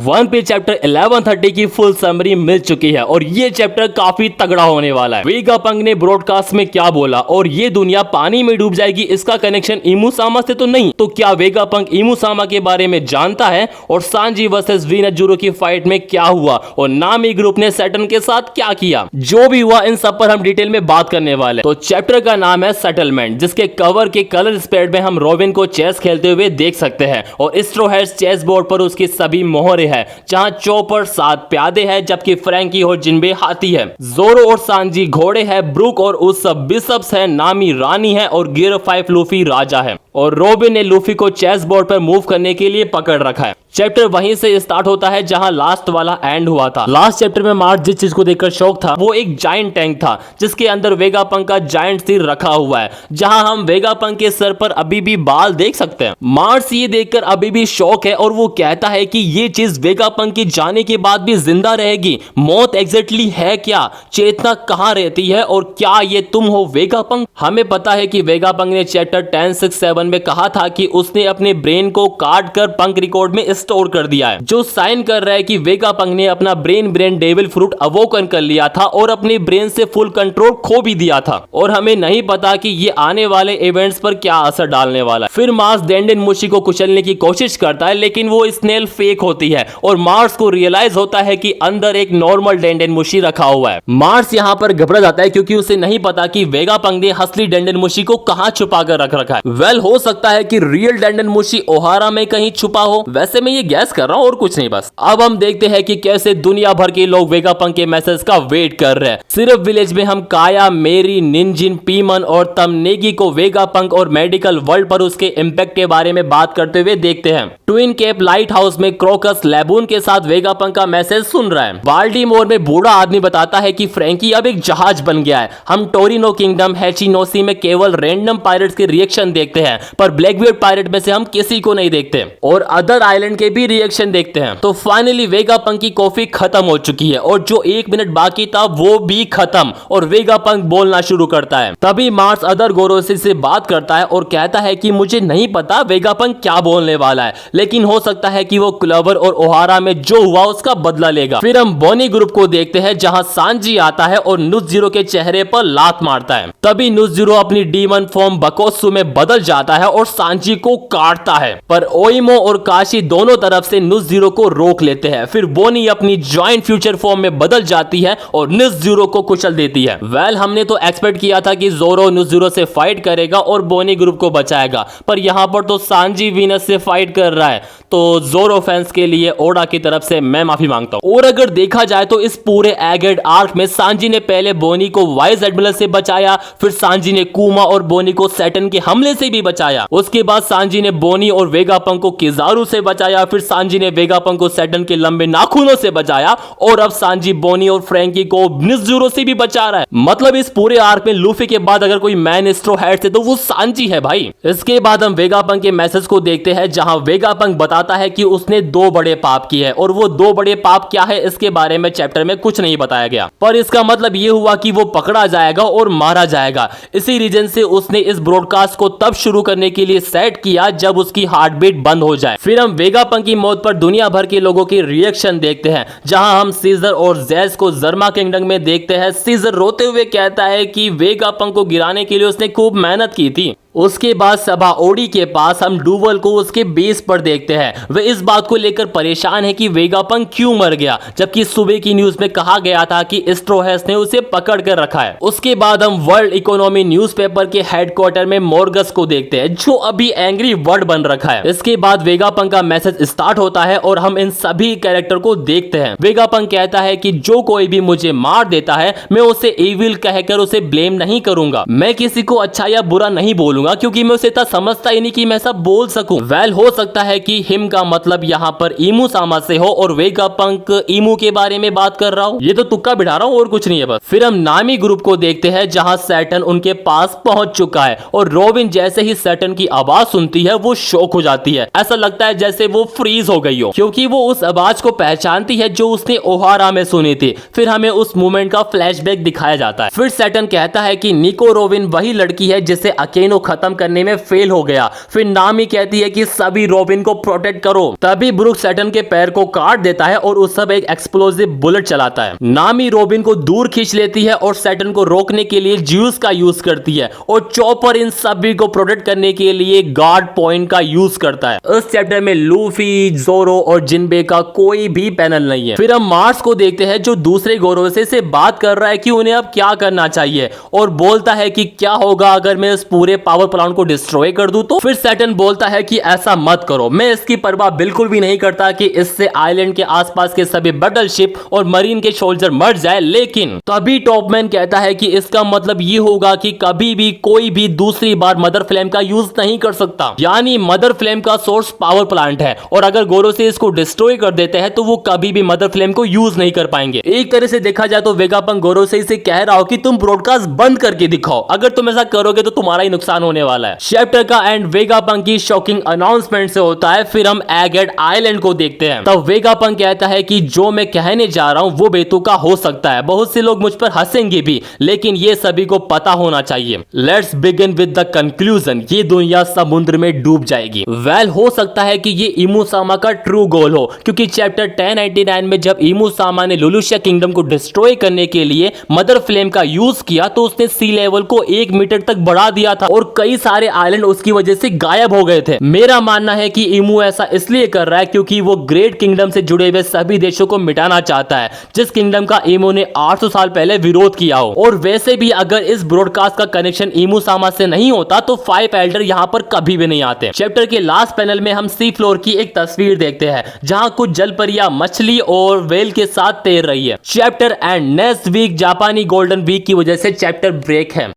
One piece chapter 1130 की full summary मिल चुकी है और ये चैप्टर काफी तगड़ा होने वाला है। वेगापंक ने ब्रॉडकास्ट में क्या बोला और ये दुनिया पानी में डूब जाएगी, इसका कनेक्शन इमुसामा से तो नहीं। तो क्या वेगापंक इमुसामा के बारे में जानता है और सांजी वर्सेस वीनस ज़ीरो की फाइट में क्या हुआ और नामी ग्रुप ने सैटर्न के साथ क्या किया, जो भी हुआ इन सब पर हम डिटेल में बात करने वाले। तो चैप्टर का नाम है सेटलमेंट, जिसके कवर के कलर स्प्रेड में हम रोबिन को चेस खेलते हुए देख सकते हैं और स्ट्रो हेड्स चेस बोर्ड पर उसकी सभी मोहरे है, जहां चॉपर 7 प्यादे है जबकि फ्रैंकी और जिनबे हाथी है, जोरो और सांजी घोड़े है, ब्रुक और उस सब बिशप्स है, नामी रानी है और गियर 5 लूफी राजा है और रोबिन ने लूफी को चेस बोर्ड पर मूव करने के लिए पकड़ रखा है। चैप्टर वहीं से स्टार्ट होता है जहां लास्ट वाला एंड हुआ था। लास्ट चैप्टर में मार्स जिस चीज को देखकर शौक था वो एक जायंट टैंक था जिसके अंदर वेगापंक का जायंट सिर रखा हुआ है, जहां हम वेगापंक के सर पर अभी भी बाल देख सकते हैं। मार्स ये देखकर अभी भी शौक है और वो कहता है कि ये चीज वेगापंक के जाने के बाद भी जिंदा रहेगी। मौत एग्जैक्टली है क्या, चेतना कहां रहती है और क्या ये तुम हो वेगापंक? हमें पता है कि वेगापंक ने चैप्टर 1067 में कहा था कि उसने अपने ब्रेन को काट कर पंक रिकॉर्ड में स्टोर कर दिया है, जो साइन कर रहा है कि वेगापंक ने अपना ब्रेन डेविल फ्रूट अवोकन कर लिया था और अपने ब्रेन से फुल कंट्रोल खो भी दिया था और हमें नहीं पता कि ये आने वाले इवेंट्स पर क्या असर डालने वाला है। फिर मार्स डेंडेन मुशी को कुचलने की कोशिश करता है लेकिन वो स्नेल फेक होती है और मार्स को रियलाइज होता है कि अंदर एक नॉर्मल डेंडेन मुशी रखा हुआ है। मार्स यहाँ पर घबरा जाता है क्योंकि उसे नहीं पता कि वेगापंक ने असली डेंडेन मुशी को कहां छुपा कर रख रखा है। वेल हो सकता है कि रियल डेंडेन मुशी ओहारा में कहीं छुपा हो, वैसे मैं ये गैस कर रहा हूं और कुछ नहीं। बस अब हम देखते हैं कि कैसे दुनिया भर के लोग वेगापंक के मैसेज का वेट कर रहे हैं। सिर्फ विलेज में हम काया, मेरी, निंजिन, पीमन और तमनेगी को वेगापंक और मेडिकल वर्ल्ड पर उसके इंपैक्ट के बारे में बात करते हुए देखते हैं। ट्विन केप लाइट हाउस में क्रोकस लेबून के साथ वेगापंक का मैसेज सुन रहा है। बाल्टीमोर में बूढ़ा आदमी बताता है कि फ्रैंकी अब एक जहाज बन गया है। हम टोरिनो किंगडम हेचिनोसी में केवल रैंडम पायरेट्स के रिएक्शन देखते हैं पर ब्लैकबीयर्ड पायरेट में से हम किसी को नहीं देखते और अदर आइलैंड के भी रिएक्शन देखते हैं। तो फाइनली वेगापंक की कॉफी खत्म हो चुकी है और जो 1 मिनट बाकी था वो भी खत्म और वेगापंक बोलना शुरू करता है। तभी मार्स अदर गोरोसी से बात करता है और कहता है कि मुझे नहीं पता वेगापंक क्या बोलने वाला है, लेकिन हो सकता है कि वो क्लवर और ओहारा में जो हुआ उसका बदला लेगा। फिर हम बोनी ग्रुप को देखते हैं जहां सांजी आता है और नुस ज़ीरो के चेहरे पर लात मारता है। तभी नुस ज़ीरो अपनी डीमन फॉर्म बकोसु में बदल जाता है और सांजी को काटता है, पर ओइमो और काशी दोनों तरफ से नुस ज़ीरो को रोक लेते हैं। फिर बोनी अपनी जॉइंट फ्यूचर फॉर्म में बदल जाती है और नुस ज़ीरो को कुचल देती है। वेल हमने तो एक्सपेक्ट किया था कि जोरो नुस ज़ीरो से फाइट करेगा और बोनी ग्रुप को बचाएगा, पर यहां पर तो सांजी वीनस से फाइट कर रहा है। तो जोरो फैंस के लिए ओडा की तरफ से मैं माफी मांगता हूं। और अगर देखा जाए तो इस पूरे एगेड आर्क में सांजी ने पहले बोनी को वाइस एडमिरल से बचाया, फिर सांजी ने कुमा और बोनी को सैटर्न के हमले से भी बचाया, उसके बाद सांजी ने बोनी और वेगापंक को किजारू से बचाया, फिर सांजी ने वेगापंक को सैटर्न के लंबे नाखूनों से बचाया और अब सांजी बोनी और फ्रैंकी को नुस ज़ीरो से भी बचा रहा है। मतलब इस पूरे आर्क में लूफी के बाद अगर कोई मैन स्ट्रो हेड से तो वो सांजी है भाई। इसके बाद हम वेगापंक के मैसेज को देखते हैं जहां वेगापंक बताता है कि उसने 2 बड़े पाप किए हैं और वो 2 बड़े पाप क्या है इसके बारे में चैप्टर में कुछ नहीं बताया गया, पर इसका मतलब ये हुआ कि वो पकड़ा जाएगा और मारा जाएगा। इसी रीजन से उसने इस ब्रॉडकास्ट को तब शुरू करने के लिए सेट किया जब उसकी हार्ट बीट बंद हो जाए। फिर हम वेगापंक की मौत पर दुनिया भर के लोगों की रिएक्शन देखते हैं जहां हम सीजर और जैस को जर्मा किंगडम में देखते हैं। सीजर रोते हुए कहता है कि वेगापंक को गिराने के लिए उसने खूब मेहनत की थी। उसके बाद सभा ओडी के पास हम डूवल को उसके बेस पर देखते हैं। वे इस बात को लेकर परेशान है कि वेगापंक क्यों मर गया, जबकि सुबह की न्यूज में कहा गया था कि स्ट्रोहेस ने उसे पकड़ कर रखा है। उसके बाद हम वर्ल्ड इकोनॉमी न्यूज़पेपर के हेडक्वार्टर में मोर्गस को देखते हैं जो अभी एंग्री वर्ड बन रखा है। इसके बाद वेगापंक का मैसेज स्टार्ट होता है और हम इन सभी कैरेक्टर को देखते हैं। वेगापंक कहता है कि जो कोई भी मुझे मार देता है मैं उसे एविल कहकर उसे ब्लेम नहीं करूंगा, मैं किसी को अच्छा या बुरा नहीं बोलूंगा क्योंकि मैं उसे इतना समझता ही नहीं कि मैं सब बोल सकूं। वेल हो सकता है कि हिम का मतलब यहाँ पर इमुसामा से हो और वेगापंक इमू के बारे में बात कर रहा हूँ। ये तो तुक्का बिठा रहा हूँ और कुछ नहीं है बस। फिर हम नामी ग्रुप को देखते हैं जहां सैटर्न उनके पास पहुंच चुका है और रोबिन जैसे ही सैटर्न की आवाज सुनती है वो शॉक हो जाती है। ऐसा लगता है जैसे वो फ्रीज हो गई हो क्योंकि वो उस आवाज को पहचानती है जो उसने ओहारा में सुनी थी। फिर हमें उस मोमेंट का फ्लैशबैक दिखाया जाता है। फिर सैटर्न कहता है कि निको रोबिन वही लड़की है जिसे अकेनो खत्म करने में फेल हो गया। फिर नामी कहती है कि सभी रॉबिन को प्रोटेक्ट करो। तभी ब्रूक सैटर्न के पैर को काट देता है और उस सब एक एक्सप्लोसिव बुलेट चलाता है। नामी रॉबिन को दूर खींच लेती है और सैटर्न को रोकने के लिए ज्यूस का यूज करती है और चॉपर इन सभी को प्रोटेक्ट करने के लिए गार्ड पॉइंट का यूज करता है। इस चैप्टर में लूफी, जोरो और जिनबे का कोई भी पैनल नहीं है। फिर हम मार्स को देखते हैं जो दूसरे गोरोसे से बात कर रहा है कि उन्हें अब क्या करना चाहिए और बोलता है कि क्या होगा अगर मैं इस पूरे पावर प्लांट को डिस्ट्रॉय कर दूं तो। फिर सैटर्न बोलता है कि ऐसा मत करो, मैं इसकी परवाह बिल्कुल भी नहीं करता कि इससे आइलैंड के आसपास के सभी बैटलशिप और मरीन के सोल्जर मर जाए, लेकिन तभी टॉपमैन कहता है कि इसका मतलब ये होगा कि कभी भी कोई भी दूसरी बार मदर फ्लेम का यूज नहीं कर सकता। यानी मदर फ्लेम का सोर्स पावर प्लांट है और अगर गोरोसे इसको डिस्ट्रॉय कर देते हैं तो वो कभी भी मदर फ्लेम को यूज नहीं कर पाएंगे। एक तरह से देखा जाए तो वेगापंक गोरोसे से कह रहा हो कि तुम ब्रॉडकास्ट बंद करके दिखाओ, अगर तुम ऐसा करोगे तो तुम्हारा ही नुकसान होने वाला है। चैप्टर का एंड वेगापंक की शॉकिंग अनाउंसमेंट से होता है। फिर हम एगेट आइलैंड को देखते हैं। तब वेगापंक कहता है कि जो मैं कहने जा रहा हूं वो बेतुका हो सकता है, बहुत से लोग मुझ पर हंसेंगे भी, लेकिन ये सभी को पता होना चाहिए। Let's begin with the conclusion, ये दुनिया समुद्र में डूब जाएगी। वेल हो सकता है कि ये इमुसामा का ट्रू गोल हो, क्योंकि चैप्टर 1099 में जब इमुसामा ने लुलुशिया किंगडम को डिस्ट्रॉय करने के लिए मदर फ्लेम का यूज किया तो उसने सी लेवल को 1 मीटर तक बढ़ा दिया था और कई सारे आइलैंड उसकी वजह से गायब हो गए थे। मेरा मानना है कि इमू ऐसा इसलिए कर रहा है क्योंकि वो ग्रेट किंगडम से जुड़े हुए सभी देशों को मिटाना चाहता है जिस किंगडम का इमू ने 800 साल पहले विरोध किया हो। और वैसे भी अगर इस ब्रॉडकास्ट का कनेक्शन इमुसामा से नहीं होता तो 5 एल्डर यहाँ पर कभी भी नहीं आते। चैप्टर के लास्ट पैनल में हम सी फ्लोर की एक तस्वीर देखते हैं जहां कुछ जलपरियां मछली और वेल के साथ तैर रही है। चैप्टर एंड नेक्स्ट वीक जापानी गोल्डन वीक की वजह से चैप्टर ब्रेक है।